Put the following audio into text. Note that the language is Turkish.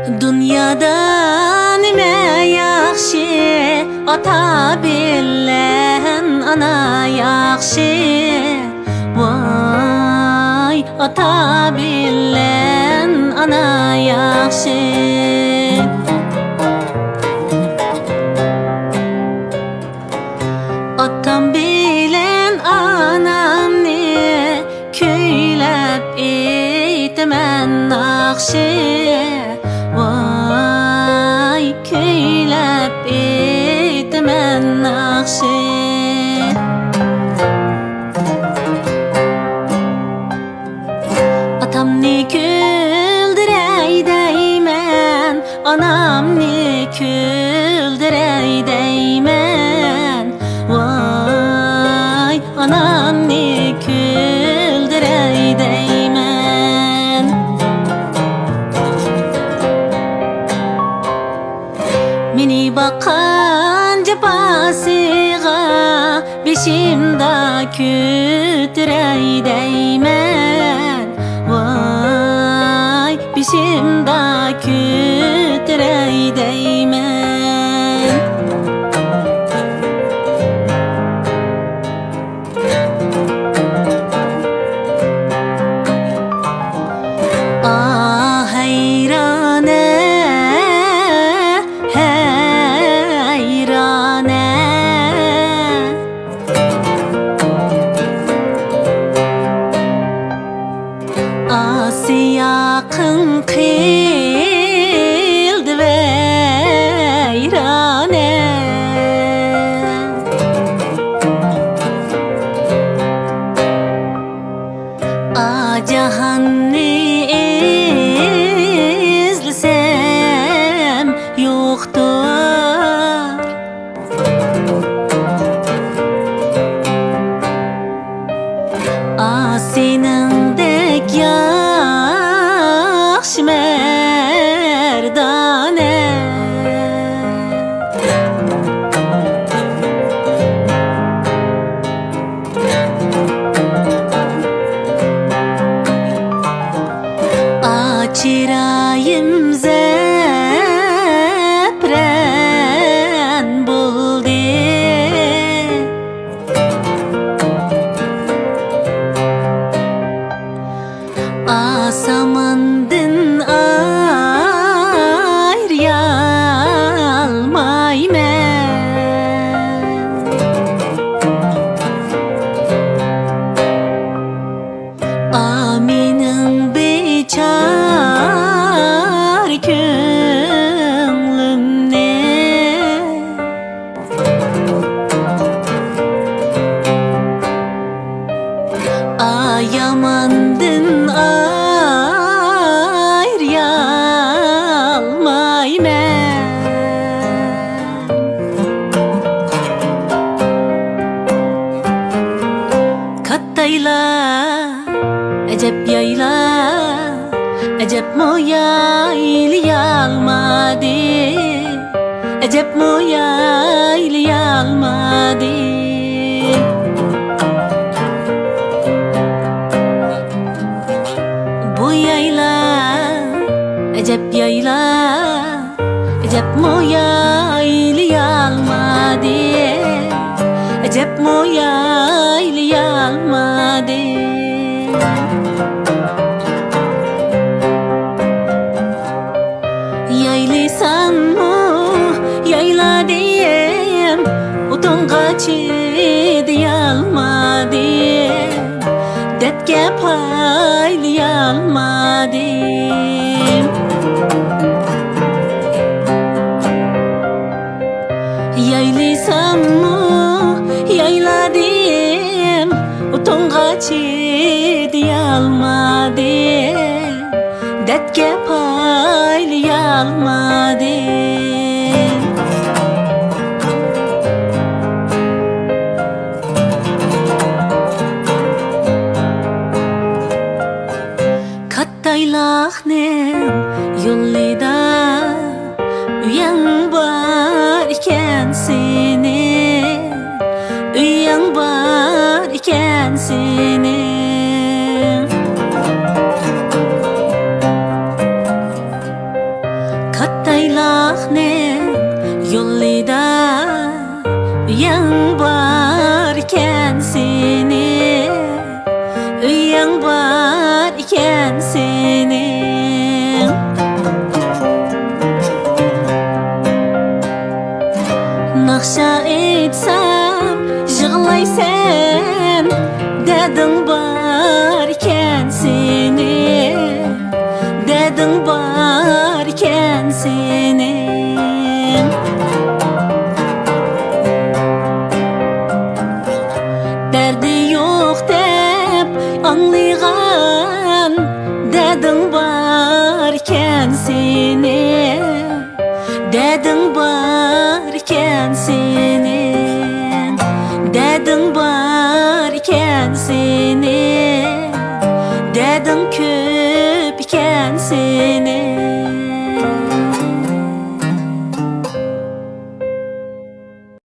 Dünyada nime yaxshi, ota bilen ana yaxshi. Vay, ota bilen ana yaxshi. Otam bilen anamni köylep eytemen naqshi. Vay, köylep eytemen naqshi. Atamni güldürey deymen, anamni güldürey deymen. Vay, anamni güldürey deymen. Meni bakan cefasıga beşimda kütürey deymen. Vay, beşimda kütürey deymen. Ah heyrane, heyrane. Asiyakın kıldı veyrane. Cahanni izlesem yoktur. Seninndek yaxşı merdane. Çirayım zepren buldu. Asamandın ayrıyalmaymen. Aminin beçar könlüm ne? Yamandın ayrıyalmaymen. Kattayla acep yayla, acep mo yaylıyalmadı, acep mo yaylıyalmadı. Bu yayla, acep yayla, acep mo yaylıyalmadı, acep mo yaylıyalmadı. Yaylısan mı yayla diyem, utonga çidiyalmadım, detke paylayalmadım. Yaylısan mı yayla diyem, utonga çidiyalmadım, detke paylayalmadım. Kattaylahnem yolida üyen var iken seni, üyen var iken seni. Allah'ın yolida uyang bar iken seni, uyang bar iken senin. Nakşa etsem yığlaysan, dedin bar iken seni, dedin bar iken senin. Derdi yok dep anlaygan, dedin bar iken seni, dedin bar